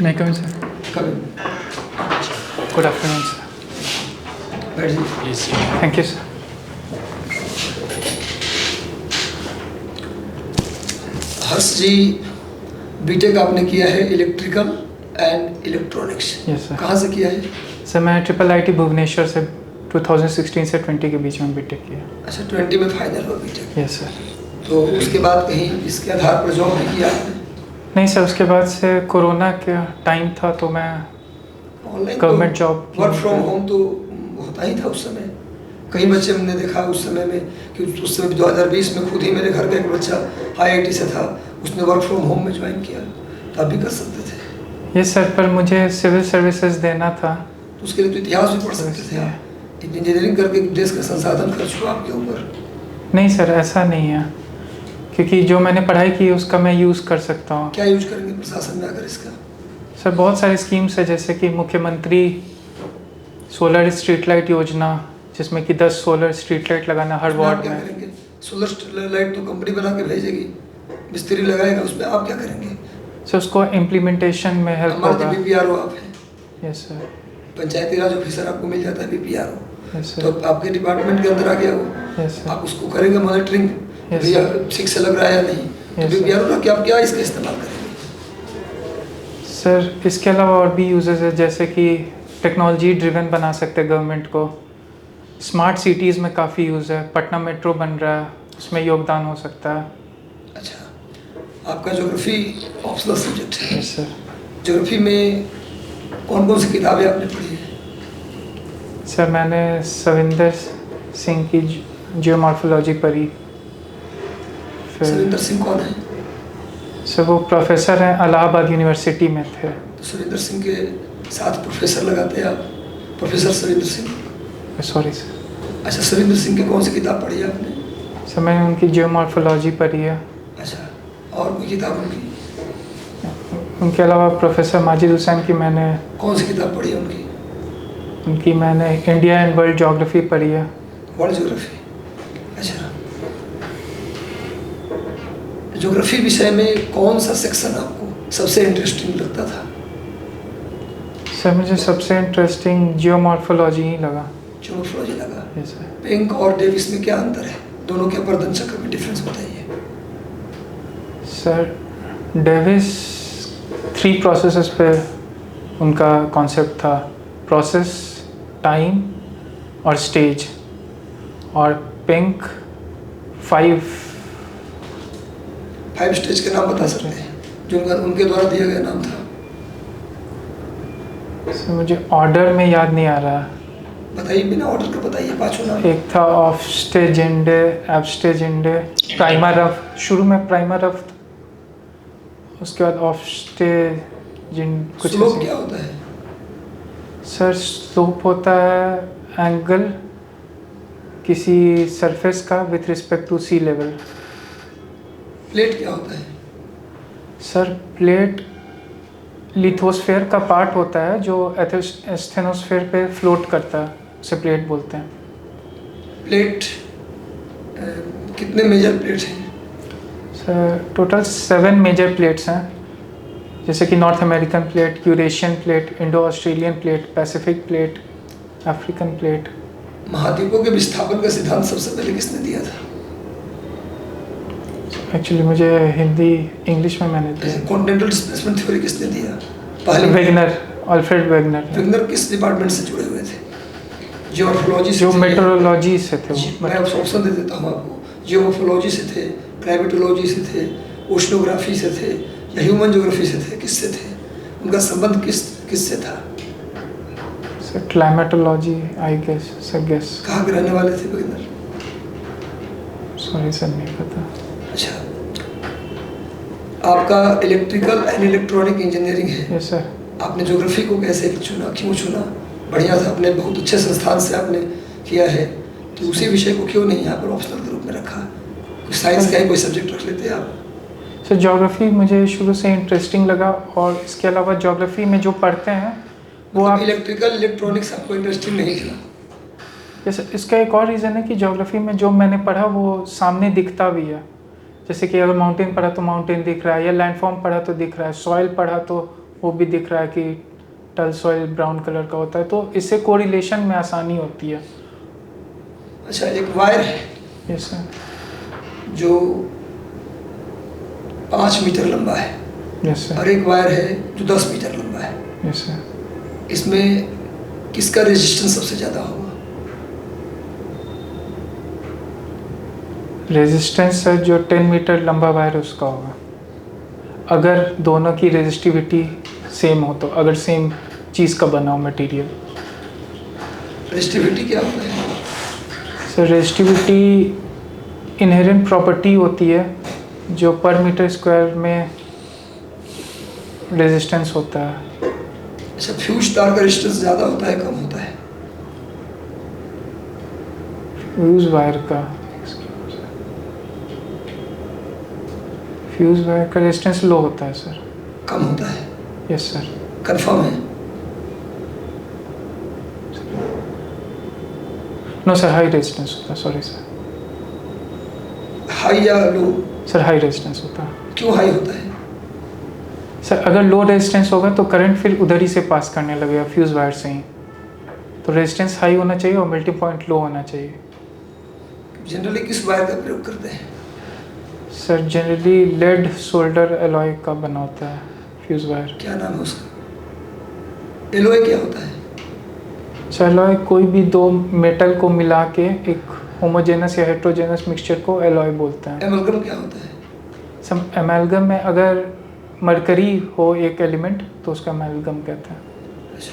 May I come in, sir? Come in. Good afternoon, sir. बैठ जाइए। Yes. Thank you, sir. Harsh ji, BTech आपने किया है electrical and electronics. Yes, sir. कहाँ से किया है? सर मैं IIIT भुवनेश्वर से 2016 से 20 के बीच में बीटेक किया। अच्छा, 20 में फाइनल हुआ बीटेक। Yes sir. तो उसके बाद कहीं इसके आधार पर जॉब नहीं किया आपने? नहीं सर, उसके बाद से कोरोना का टाइम था तो मैं online government job work from home तो होता ही था उस समय। कई बच्चे हमने देखा उस समय में कि उस समय 2020 में खुद ही मेरे घर का एक बच्चा IIT से था, उसने वर्क फ्रॉम होम में ज्वाइन किया, तो आप भी कर सकते थे। यस सर, पर मुझे सिविल सर्विसेज देना था। तो उसके लिए तो इतिहास भी पढ़ सकते थे आप। इंजीनियरिंग करके देश का संसाधन खर्च हुआ आपके ऊपर। नहीं सर, ऐसा नहीं है, क्योंकि जो मैंने पढ़ाई की उसका मैं यूज़ कर सकता हूँ। क्या यूज करेंगे प्रशासन में अगर इसका? सर बहुत सारी स्कीम्स है, जैसे कि मुख्यमंत्री सोलर स्ट्रीट लाइट योजना, जिसमें कि 10 सोलर स्ट्रीट लाइट लगाना हर उसमें आप वार्ड क्या में। करेंगे? सोलर लाइट तो कंपनी बना के भेजेगी, मिस्त्री लगाएगा, उसमें आप क्या करेंगे? सर उसको इम्प्लीमेंटेशन में हेल्प हमारे होगा। तो BPRO आप हैं, यस सर। पंचायती राज ऑफिसर आपको मिल जाता है BPRO, यस तो सर। आपके डिपार्टमेंट के अंदर आ गया वो। Yes sir. आप उसको करेंगे मॉनिटरिंग, Yes, भैया ठीक से लग रहा है या नहीं। तो Yes, sir. BPRO ना क्या आप क्या इसका इस्तेमाल करेंगे? सर इसके अलावा और भी यूजेस है, जैसे कि टेक्नोलॉजी ड्रिवन बना सकते हैं गवर्नमेंट को। स्मार्ट सिटीज़ में काफ़ी यूज़ है, पटना मेट्रो बन रहा है, उसमें योगदान हो सकता है। अच्छा, आपका ज्योग्राफी ऑप्शनल सब्जेक्ट है। Yes sir. ज्योग्राफी में कौन कौन सी किताबें आपने पढ़ी है? सर मैंने सविंदर सिंह की जियोमॉर्फोलॉजी पढ़ी। फिर सुरेंद्र सिंह कौन है? सर वो प्रोफेसर हैं, इलाहाबाद यूनिवर्सिटी में थे। तो सुरेंद्र सिंह के साथ प्रोफेसर लगाते हैं आप, professor Surendra Singh. Sorry sir. अच्छा, सुरेंद्र सिंह की कौन सी किताब पढ़ी आपने? सर मैंने उनकी जियोमॉर्फोलॉजी पढ़ी है। अच्छा, और कोई किताब उनकी? उनके अलावा प्रोफेसर माजिद हुसैन की मैंने कौन सी किताब पढ़ी है उनकी? इंडिया एंड वर्ल्ड ज्योग्राफी पढ़ी है। World geography. अच्छा, ज्योग्राफी विषय में कौन सा सेक्शन आपको सबसे इंटरेस्टिंग लगता था? सर मुझे सबसे इंटरेस्टिंग जियोमॉर्फोलॉजी ही लगा। ज्योग्राफी लगा। Yes sir. पिंक और डेविस में क्या अंतर है? दोनों के अपर्दन चक्र में डिफरेंस बताइए। सर डेविस 3 प्रोसेसेस पे उनका कॉन्सेप्ट था, प्रोसेस, टाइम और स्टेज। और पिंक 5 स्टेज के नाम बता सकते हैं जो उनके द्वारा दिया गया नाम था? सर मुझे ऑर्डर में याद नहीं आ रहा। बताइए, बिना ऑर्डर का बताइए पांचों नाम। एक था ऑफ स्टेजेंडे, एब्स्टेजेंडे, प्राइमर रफ, शुरू में प्राइमर रफ, उसके बाद ऑफ स्टेजिन कुछ। स्लोप क्या होता है? सर स्लोप होता है एंगल किसी सरफेस का with respect to sea level. Plate क्या होता है? सर प्लेट लिथोस्फेयर का पार्ट होता है जो एस्थेनोस्फेयर पे फ्लोट करता है, उसे प्लेट बोलते हैं। प्लेट कितने मेजर प्लेट हैं? सर टोटल 7 मेजर प्लेट्स हैं, जैसे कि north American plate, Eurasian plate, Indo Australian plate, Pacific plate, African plate. महाद्वीपों के विस्थापन का सिद्धांत सबसे पहले किसने दिया था? एक्चुअली मुझे हिंदी इंग्लिश में मैंने दिया। कॉन्टिनेंटल डिस्प्लेसमेंट थ्योरी किसने दिया? पहले वेगनर, अल्फ्रेड वेगनर। वेगनर किस डिपार्टमेंट से जुड़े हुए थे? जियोमॉर्फोलॉजी से जो थे? मेट्रोलॉजी से थे मैं ऑप्शन दे देता हूँ आपको। जियोमॉर्फोलॉजी से थे, क्लाइमेटोलॉजी से थे, ओशनोग्राफी से थे, या ह्यूमन ज्योग्राफी से थे? किससे थे? उनका संबंध किससे था? Sir climatology I guess. Sir guess. कहाँ के रहने वाले थे वेगनर? सॉरी सर नहीं पता। अच्छा, आपका इलेक्ट्रिकल एंड इलेक्ट्रॉनिक इंजीनियरिंग है। Yes sir. आपने ज्योग्राफी को कैसे चुना, क्यों चुना? बढ़िया था, अपने बहुत अच्छे संस्थान से आपने किया है, तो उसी विषय को क्यों नहीं यहाँ पर ऑप्शनल के रूप में रखा? कुछ साइंस का ही कोई सब्जेक्ट रख लेते आप? सर ज्योग्राफी मुझे शुरू से इंटरेस्टिंग लगा, और इसके अलावा ज्योग्राफी में जो पढ़ते हैं वो आप। इलेक्ट्रिकल इलेक्ट्रॉनिक्स आपको इंटरेस्टिंग नहीं लगा? यस, इसका एक और रीज़न है कि ज्योग्राफी में जो मैंने पढ़ा वो सामने दिखता भी है। जैसे कि अगर माउंटेन पढ़ा तो माउंटेन दिख रहा है, या लैंडफॉर्म पढ़ा तो दिख रहा है, सॉइल पढ़ा तो वो भी दिख रहा है कि टल सॉइल ब्राउन कलर का होता है, तो इससे कोरिलेशन में आसानी होती है। अच्छा, एक वायर है यस सर। जो 5 मीटर लंबा है यस सर। और एक वायर है जो 10 मीटर लंबा है। Yes sir. इसमें किसका रेजिस्टेंस सबसे ज़्यादा होगा? रेजिस्टेंस सर जो 10 मीटर लंबा वायर है उसका होगा, अगर दोनों की रेजिस्टिविटी सेम हो तो, अगर सेम चीज़ का बना हो मटेरियल। रेजिस्टिविटी क्या होता है? सर रेजिस्टिविटी इनहेरेंट प्रॉपर्टी होती है जो पर मीटर स्क्वायर में रेजिस्टेंस होता है। अच्छा, फ्यूज तार का रेजिस्टेंस ज़्यादा होता है कम होता है? फ्यूज वायर का रेजिस्टेंस लो होता है सर। कम होता है? Yes sir. कंफर्म है? नो सर, हाई रेजिस्टेंस होता है, सॉरी सर। हाई या लो? सर हाई रेजिस्टेंस होता है। क्यों हाई होता है? सर अगर लो रेजिस्टेंस होगा तो करंट फिर उधर ही से पास करने लगेगा फ्यूज वायर से ही, तो रेजिस्टेंस हाई होना चाहिए और मेल्टिंग पॉइंट लो होना चाहिए। जनरली किस वायर का प्रयोग करते हैं? Sir generally lead solder alloy का बना होता है फ्यूज वायर। क्या नाम है उसका? एलॉय क्या होता है? सर एलॉय कोई भी दो मेटल को मिला के एक होमोजेनस या हेट्रोजेनस मिक्सचर को एलॉय बोलते हैं। एमलगम क्या होता है? सर एमैल्गम में अगर मरकरी हो एक एलिमेंट तो उसका एमैल्गम कहते हैं। अच्छा,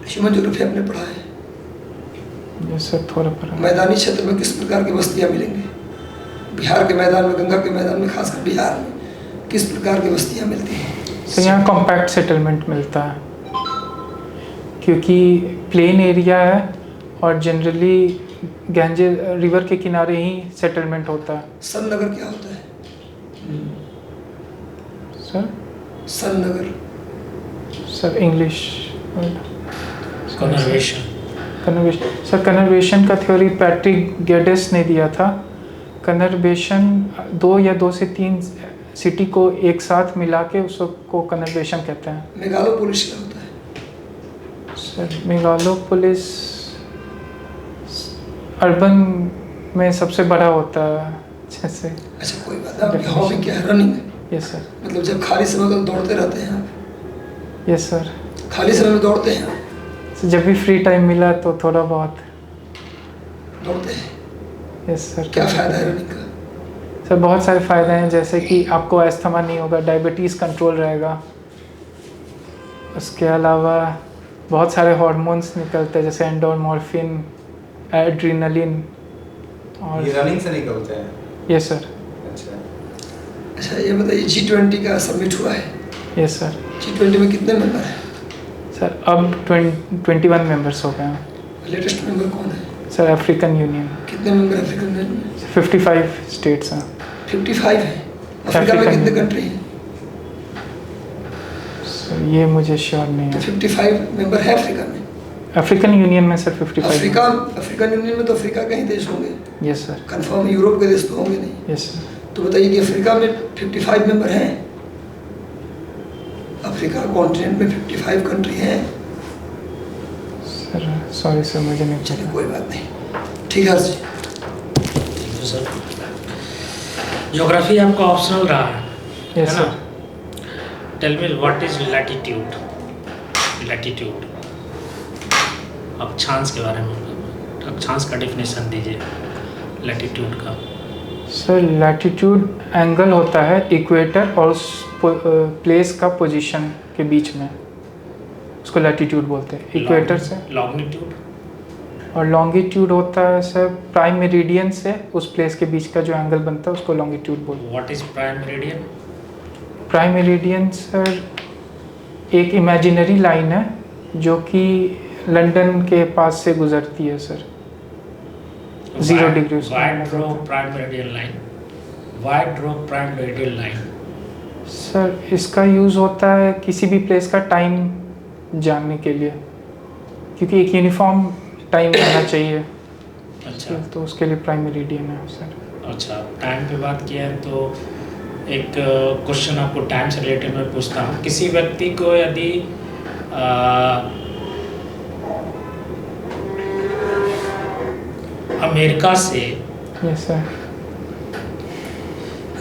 ह्यूमन ज्योग्राफी आपने पढ़ा है? ये सर थोड़ा पढ़ा। मैदानी क्षेत्र में किस प्रकार की बस्तियाँ मिलेंगी? बिहार के मैदान में, गंगा के मैदान में, खासकर बिहार में किस प्रकार की बस्तियाँ मिलती हैं? सर यहाँ कॉम्पैक्ट सेटलमेंट मिलता है क्योंकि प्लेन एरिया है और जनरली गंजे रिवर के किनारे ही सेटलमेंट होता है। सन नगर क्या होता है? सर सन नगर? Sir English conversation. Conversation. Sir conversation का थ्योरी पैट्रिक गेडेस ने दिया था। कन्वर्वेशन 2 या 2 से 3 सिटी को एक साथ मिला के उसको कन्वर्वेशन कहते हैं। मेगालोपोलिस क्या होता है? सर मेगालोपोलिस अर्बन में सबसे बड़ा होता है जैसे। अच्छा, कोई बात नहीं। आपकी हॉबी क्या है? रनिंग? Yes sir. मतलब जब खाली समय में दौड़ते रहते हैं आप? Yes sir. खाली समय में दौड़ते हैं आप? सर जब भी फ्री टाइम मिला तो थोड़ा बहुत दौड़ते हैं? Yes sir. क्या फ़ायदा है रनिंग का? सर बहुत सारे फ़ायदे हैं, जैसे कि आपको अस्थमा नहीं होगा, डायबिटीज़ कंट्रोल रहेगा, उसके अलावा बहुत सारे हार्मोन्स निकलते हैं जैसे एंडोर्मोर्फिन, एड्रीनलिन। और ये रनिंग से निकलते हैं? Yes sir. अच्छा। अच्छा, ये बताइए G20 का समिट हुआ है? Yes sir. G20 में कितने मेंबर हैं? सर अब 21 मेंबर्स हो गए हैं। लेटेस्ट मेंबर कौन है? Sir African union. कितने मेंबर अफ्रीकन यूनियन में? 55 स्टेट्स हैं। 55 है। अफ्रीका में अफ्रीकन कितने कंट्री हैं? सर ये मुझे श्योर नहीं तो है। 55 मेंबर है अफ्रीका में? अफ्रीकन यूनियन में सर 55 अफ्रीकन यूनियन में तो अफ्रीका के ही देश होंगे। Yes sir. कंफर्म यूरोप के देश तो होंगे नहीं। Yes sir. तो बताइए कि अफ्रीका में 55 मेंबर हैं? अफ्रीका कॉन्टिनेंट में 55 कंट्री हैं? सर सॉरी सर मुझे नहीं चलिए पता। कोई बात नहीं, ठीक है जी। Thank you sir. ज्योग्राफी आपका ऑप्शनल रहा है, यस है ना? Sir. Tell me what is latitude? Latitude अक्षांश के बारे में, अक्षांश का डेफिनेशन दीजिए लैटिट्यूड का। सर लैटिट्यूड एंगल होता है इक्वेटर और उस प्लेस का पोजीशन के बीच में, उसको लैटिट्यूड बोलते हैं इक्वेटर से। लॉन्गिट्यूड? और लॉन्गिट्यूड होता है सर प्राइम मेरिडियन से उस प्लेस के बीच का जो एंगल बनता है उसको लॉन्गिट्यूड बोलते हैं। What is prime meridian? Prime meridian sir एक इमेजिनरी लाइन है जो कि लंदन के पास से गुजरती है सर। 0 डिग्री उसका वाइड मतलब ड्रॉ होता है। Prime meridian line. Wide draw prime meridian line. Sir इसका यूज़ होता है किसी भी प्लेस का टाइम जानने के लिए, क्योंकि एक यूनिफॉर्म टाइम रहना चाहिए। अच्छा तो उसके लिए प्राइम मेरिडियन है सर। अच्छा, टाइम पे बात किया है तो एक क्वेश्चन आपको टाइम से रिलेटेड मैं पूछता हूँ। किसी व्यक्ति को यदि अमेरिका से यस सर।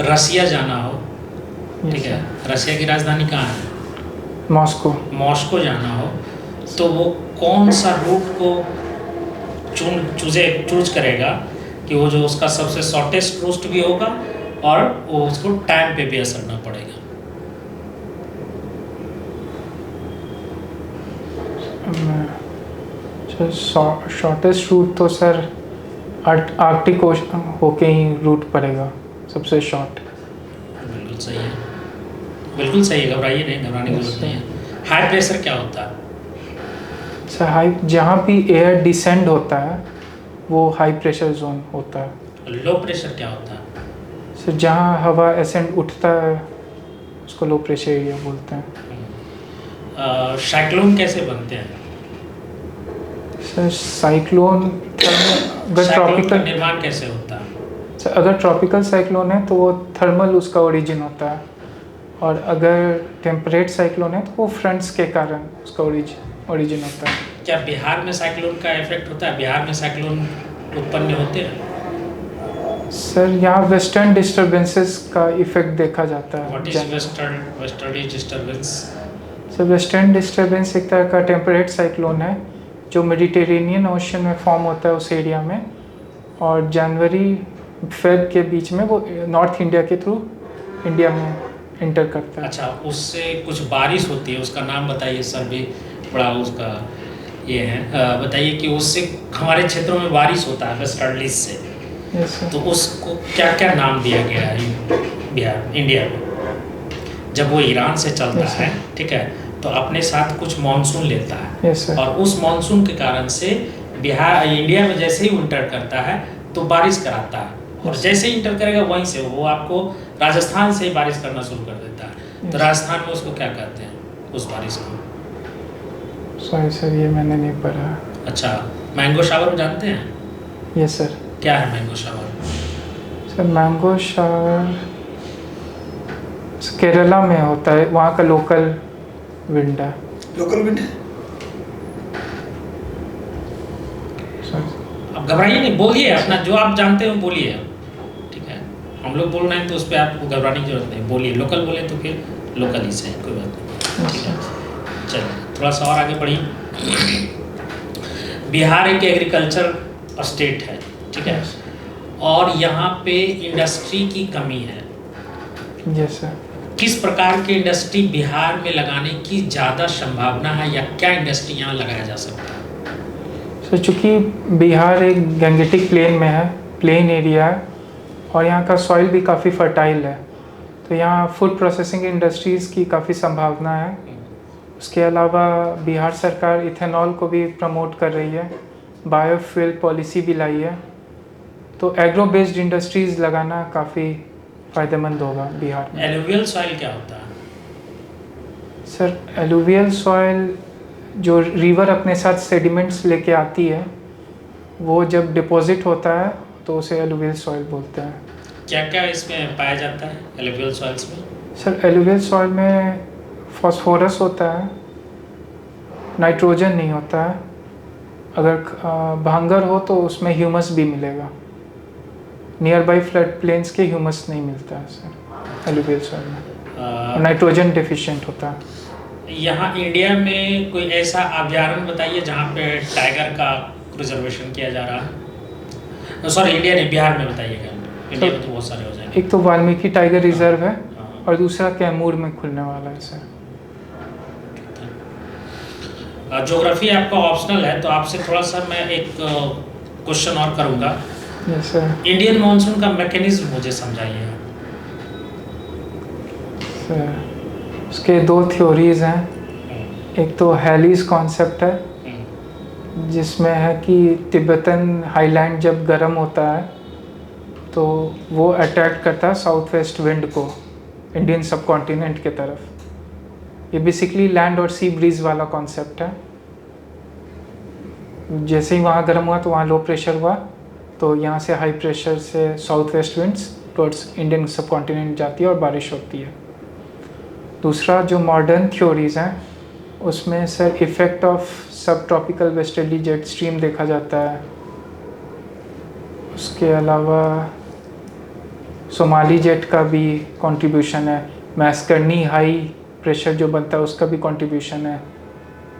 रसिया जाना हो, Yes, ठीक है, रसिया की राजधानी कहाँ है? मॉस्को। मॉस्को जाना हो तो वो कौन सा रूट को चूज करेगा कि वो जो उसका सबसे शॉर्टेस्ट रूट भी होगा और वो उसको टाइम पे भी असर ना पड़ेगा? शॉर्टेस्ट रूट तो सर आर्कटिक होके ही रूट पड़ेगा, सबसे शॉर्ट। बिल्कुल सही है, बिल्कुल सही है, घबराइए नहीं, घबराने की जरूरत नहीं है। हाई प्रेशर क्या होता है? सर हाई, जहाँ भी एयर डिसेंड होता है वो हाई प्रेशर जोन होता है। लो प्रेशर क्या होता है? सर जहाँ हवा एसेंड उठता है उसको लो प्रेशर एरिया बोलते हैं। साइक्लोन कैसे बनते हैं? सर साइक्लोन अगर साइक्लोन का ट्रॉपिकल, निर्माण कैसे होता है? सर अगर ट्रॉपिकल साइक्लोन है तो वो थर्मल उसका ओरिजिन होता है, और अगर टेम्परेट साइक्लोन है तो वो फ्रंट्स के कारण उसका ओरिजिन होता है। क्या बिहार में साइक्लोन का इफेक्ट होता है? बिहार में साइक्लोन उत्पन्न होते हैं? सर यहाँ वेस्टर्न डिस्टर्बेंसेस का इफेक्ट देखा जाता है। What is western disturbance? Sir western disturbance एक तरह का टेम्परेट साइक्लोन है जो मेडिटेरेनियन ओशन में फॉर्म होता है उस एरिया में, और जनवरी फेब के बीच में वो नॉर्थ इंडिया के थ्रू इंडिया में इंटर करता है। अच्छा, उससे कुछ बारिश होती है, उसका नाम बताइए सर, भी बड़ा उसका ये है, बताइए कि उससे हमारे क्षेत्रों में बारिश होता है वेस्टर्लीज से, यस सर। तो उसको क्या क्या नाम दिया गया है बिहार इंडिया में? जब वो ईरान से चलता Yes, sir. है, ठीक है, तो अपने साथ कुछ मानसून लेता है, यस सर। और उस मानसून के कारण से बिहार इंडिया में जैसे ही इंटर करता है तो बारिश कराता है, और जैसे ही इंटर करेगा वहीं से वो आपको राजस्थान से ही बारिश करना शुरू कर देता है। तो राजस्थान में उसको क्या कहते हैं उस बारिश को? सॉरी सर, ये मैंने नहीं पढ़ा। अच्छा, मैंगो शावर जानते हैं? Yes sir. क्या है mango shower? Sir mango shower Kerala में होता है, वहाँ का लोकल विंड है। लोकल विंड है। अब घबराइए नहीं, बोलिए अपना जो आप जानते हो बोलिए, ठीक है, हम लोग बोल रहे हैं तो उस पर आपको घबराने की जरूरत नहीं, बोलिए। लोकल बोले तो फिर लोकल ही से, कोई बात नहीं, ठीक है। चलिए थोड़ा सा और आगे बढ़िए। बिहार एक एग्रीकल्चर स्टेट है, ठीक है, और यहाँ पे इंडस्ट्री की कमी है। Yes sir. किस प्रकार की इंडस्ट्री बिहार में लगाने की ज़्यादा संभावना है, या क्या इंडस्ट्री यहाँ लगाया जा सकता है? सर चूँकि बिहार एक गैंगेटिक प्लेन में है, प्लेन एरिया है, और यहाँ का सॉइल भी काफ़ी फर्टाइल है, तो यहाँ फूड प्रोसेसिंग इंडस्ट्रीज़ की काफ़ी संभावना है। उसके अलावा बिहार सरकार इथेनॉल को भी प्रमोट कर रही है, बायोफ्यूल पॉलिसी भी लाई है, तो एग्रो बेस्ड इंडस्ट्रीज़ लगाना काफ़ी फ़ायदेमंद होगा बिहार में। एलुवियल सॉइल क्या होता है? सर एलुवियल सॉइल जो रिवर अपने साथ सेडिमेंट्स लेके आती है, वो जब डिपॉजिट होता है तो उसे एलुवियल सॉइल बोलते हैं। क्या क्या इसमें पाया जाता है एलुवियल सॉइल्स में? सर एलुवियल सॉइल में फॉस्फोरस होता है, नाइट्रोजन नहीं होता है, अगर भांगर हो तो उसमें ह्यूमस भी मिलेगा, नियर बाई फ्लड प्लेन्स के ह्यूमस नहीं मिलता है सर एलुवियल सॉइल में, नाइट्रोजन डेफिशिएंट होता है। यहाँ इंडिया में कोई ऐसा अभ्यारण्य बताइए जहाँ पे टाइगर का रिजर्वेशन किया जा रहा है? सॉरी, इंडिया नहीं, बिहार में बताइएगा, इंडिया में तो बहुत सारे हो जाएंगे। एक तो वाल्मीकि टाइगर रिजर्व है, और दूसरा कैमूर में खुलने वाला है सर। ज्योग्राफी आपका ऑप्शनल है, तो आपसे थोड़ा सा मैं एक क्वेश्चन और करूँगा। Yes sir. इंडियन मॉनसून का मैकेनिज्म मुझे समझाइए। सर उसके दो थ्योरीज हैं, एक तो हैलीज कॉन्सेप्ट है, जिसमें है कि तिब्बतन हाईलैंड जब गर्म होता है तो वो अट्रैक्ट करता है साउथ वेस्ट विंड को इंडियन सब कॉन्टिनेंट के तरफ। ये बेसिकली लैंड और सी ब्रीज वाला कॉन्सेप्ट है। जैसे ही वहाँ गर्म हुआ तो वहाँ लो प्रेशर हुआ, तो यहाँ से हाई प्रेशर से south west winds towards Indian सब कॉन्टिनेंट जाती है और बारिश होती है। दूसरा जो मॉडर्न थ्योरीज़ हैं उसमें सर इफ़ेक्ट ऑफ सब ट्रॉपिकल वेस्टर्ली जेट स्ट्रीम देखा जाता है। उसके अलावा सोमाली जेट का भी कंट्रीब्यूशन है, मैस्कर्नी हाई प्रेशर जो बनता है उसका भी कंट्रीब्यूशन है,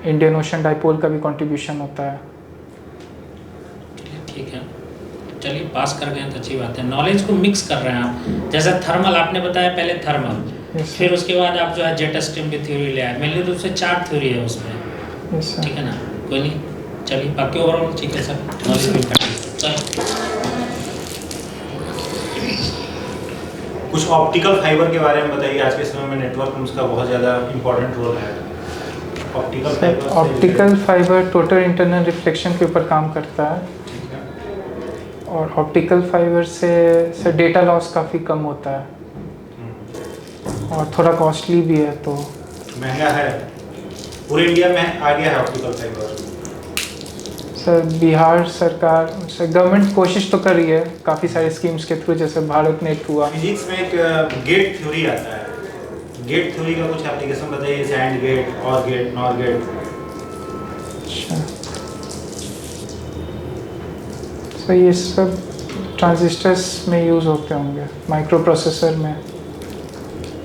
इंडियन ओशन डाइपोल का भी कंट्रीब्यूशन होता है। ठीक है, चलिए पास कर गए तो अच्छी बात है। नॉलेज को मिक्स कर रहे हैं आप, जैसे थर्मल आपने बताया, पहले थर्मल, फिर उसके बाद आप जो है जेट स्ट्रीम की थ्योरी ले आए। मेनली रूप से 4 थ्योरी है उसमें, ठीक है ना, कोई नहीं, चलिए बाकी ओवरऑल ठीक है सर, नॉलेज भी चलो। कुछ ऑप्टिकल फाइबर के बारे में बताइए, आज के समय में नेटवर्क में उसका बहुत ज़्यादा इम्पोर्टेंट रोल है। Optical fibre total internal reflection के ऊपर काम करता है, और ऑप्टिकल फाइबर से डेटा लॉस काफ़ी कम होता है और थोड़ा कॉस्टली भी है, तो महंगा है। पूरे इंडिया में आ गया है ऑप्टिकल फाइबर। सर बिहार सरकार से गवर्नमेंट कोशिश तो कर रही है काफ़ी सारे स्कीम्स के थ्रू, जैसे भारत नेट हुआ। फिजिक्स में एक गेट थ्योरी आता है, गेट थ्योरी का कुछ एप्लीकेशन बताइए, सैंड गेट, और गेट, नॉर गेट। अच्छा, तो ये सब ट्रांजिस्टर्स में यूज़ होते होंगे, माइक्रो प्रोसेसर में,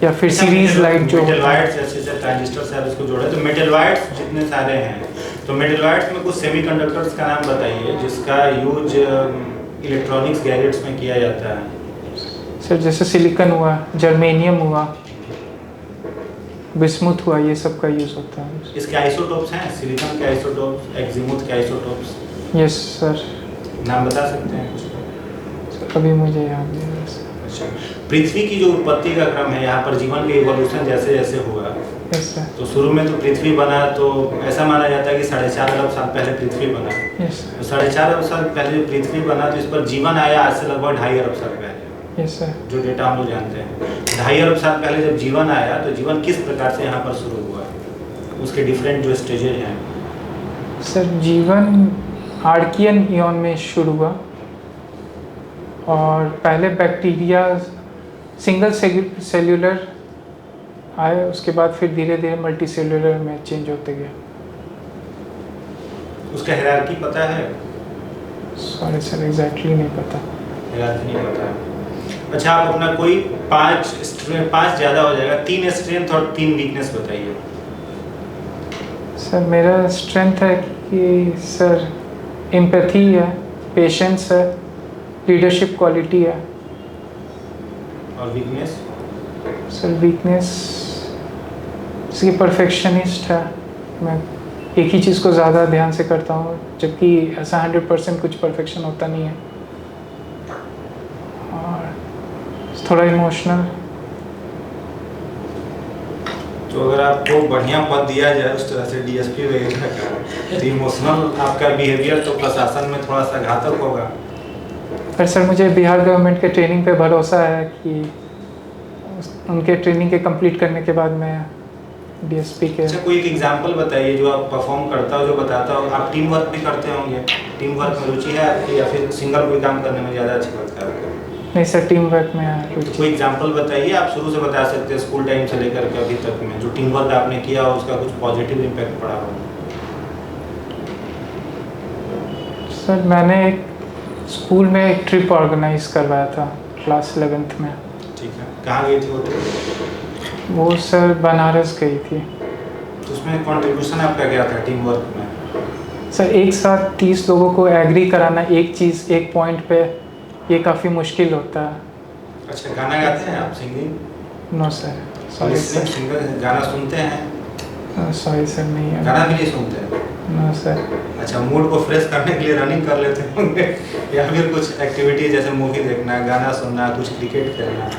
या फिर सीरीज लाइट जो मेटल वायर्स, जैसे ट्रांजिस्टर से इसको जोड़े तो मेटल वायर्स जितने सारे हैं, तो मेटल वायर्स में कुछ सेमीकंडक्टर्स का नाम बताइए जिसका यूज इलेक्ट्रॉनिक्स गैजेट्स में किया जाता है। सर जैसे सिलिकॉन हुआ, जर्मेनियम हुआ, बिस्मुथ हुआ, ये सब का यूज़ होता है। इसके आइसोटोप्स हैं, सिलिकॉन के आइसोटोप्स, एक्जिमुथ के आइसोटोप्स। Yes sir. नाम बता सकते हैं कुछ? अभी मुझे याद नहीं है। अच्छा, पृथ्वी की जो उत्पत्ति का क्रम है, यहाँ पर जीवन के इवोल्यूशन जैसे जैसे हुआ, यस सर। तो शुरू में तो पृथ्वी बना, तो ऐसा माना जाता है कि 4.5 अरब साल पहले पृथ्वी बना। यस तो 4.5 अरब साल पहले जो पृथ्वी बना, तो इस पर जीवन आया आज से लगभग 2.5 अरब साल पहले। Yes sir. जो डेटा हम लोग जानते हैं, 2.5 अरब साल पहले जब जीवन आया, तो जीवन किस प्रकार से यहाँ पर शुरू हुआ, उसके डिफरेंट जो स्टेजेज हैं। सर जीवन आर्कियन इयॉन में शुरू हुआ, और पहले बैक्टीरिया सिंगल सेल्यूलर आए, उसके बाद फिर धीरे धीरे मल्टी सेल्यूलर में चेंज होते गए। उसका हायरार्की पता है? सॉरी सर, एग्जैक्टली नहीं पता। हायरार्की नहीं पता है। अच्छा, आप अपना कोई 5 ज़्यादा हो जाएगा, 3 स्ट्रेंथ और 3 वीकनेस बताइए। सर मेरा स्ट्रेंथ है कि सर एम्पैथी है, पेशेंस है, लीडरशिप क्वालिटी है। और वीकनेस? सर वीकनेस इसकी परफेक्शनिस्ट है, मैं एक ही चीज़ को ज़्यादा ध्यान से करता हूँ, जबकि ऐसा 100% कुछ परफेक्शन होता नहीं है। और थोड़ा इमोशनल। तो अगर आपको बढ़िया पद दिया जाए उस तरह से डीएसपी वगैरह का, तो इमोशनल आपका बिहेवियर तो प्रशासन में थोड़ा सा घातक होगा। पर सर मुझे बिहार गवर्नमेंट के ट्रेनिंग पे भरोसा है कि उनके ट्रेनिंग के कंप्लीट करने के बाद मैं डीएसपी के। अच्छा, कोई एक एग्जांपल बताइए जो आप परफॉर्म करता हो, जो बताता हो। आप टीम वर्क भी करते होंगे, टीम वर्क में रुचि है आपकी, या फिर सिंगल कोई काम करने में ज़्यादा अच्छा लगता है आपको? नहीं सर, टीम वर्क में तो कोई एग्जांपल बताइए, आप शुरू से बता सकते हैं, स्कूल टाइम से लेकर के अभी तक में जो टीम वर्क आपने किया हो, उसका कुछ पॉजिटिव इम्पैक्ट पड़ा हो। सर मैंने एक स्कूल में एक ट्रिप ऑर्गेनाइज करवाया था क्लास 11th में। ठीक है, कहाँ गई थी वो ट्रिप? वो सर बनारस गई थी। तो उसमें कंट्रीब्यूशन आपका क्या था टीम वर्क में? सर एक साथ 30 लोगों को एग्री कराना एक चीज़ एक पॉइंट पे, ये काफ़ी मुश्किल होता है। अच्छा, गाना गाते हैं आप, singing? No sir, sorry sir. Singer गाना सुनते हैं? सॉरी सर, नहीं है। गाना भी नहीं सुनते हैं? No sir. अच्छा, मूड को फ्रेश करने के लिए रनिंग कर लेते होंगे, या फिर कुछ एक्टिविटी जैसे मूवी देखना, गाना सुनना, कुछ क्रिकेट खेलना,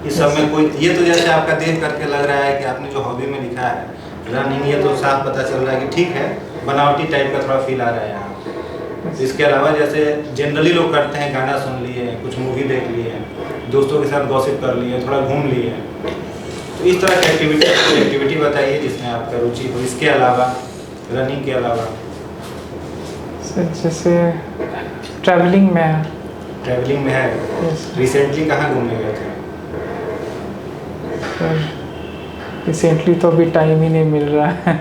इस सब में कोई? ये तो जैसे आपका देख करके लग रहा है कि आपने जो हॉबी में लिखा है रनिंग, ये तो साफ पता चल रहा है कि ठीक है, बनावटी टाइप का थोड़ा फील आ रहा है यहाँ। इसके अलावा जैसे जनरली लोग करते हैं, गाना सुन लिए, कुछ मूवी देख लिए, दोस्तों के साथ गॉसिप कर लिए, थोड़ा घूम लिए, तो इस तरह की एक्टिविटी बताइए जिसमें आपका रुचि हो, इसके अलावा, रनिंग के अलावा। सर जैसे ट्रैवलिंग में ट्रैवलिंग में है, यस रिसेंटली कहाँ घूमने गए थे? सर, रिसेंटली तो अभी टाइम ही नहीं मिल रहा है।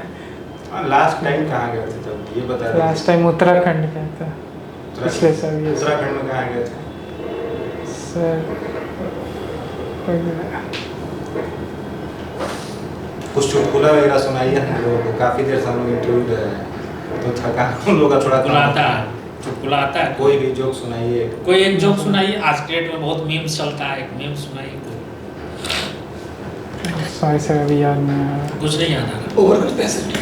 लास्ट टाइम कहाँ गए थे तब ये बता रहे लास्ट टाइम उत्तराखंड गया था पिछले साल। ये उत्तराखंड में कहाँ गए थे? सर कुछ चुटकुला वगैरह सुनाइए हम लोगों को, काफ़ी देर से हम लोग इंटरव्यू दे रहे हैं तो थका हम लोग का थोड़ा चुटकुला आता है, चुटकुला आता है। कोई भी जोक सुनाइए। कोई एक जोक सुनाइए, आज के डेट में बहुत मीम्स चलता है, एक मीम सुनाइए कोई। सॉरी सर, अभी याद नहीं आ रहा। कुछ नहीं याद आ रहा। Over capacity.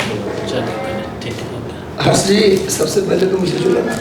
चलिए ठीक है, ओके। हर्ष जी, सबसे पहले तो मुझे जो लगा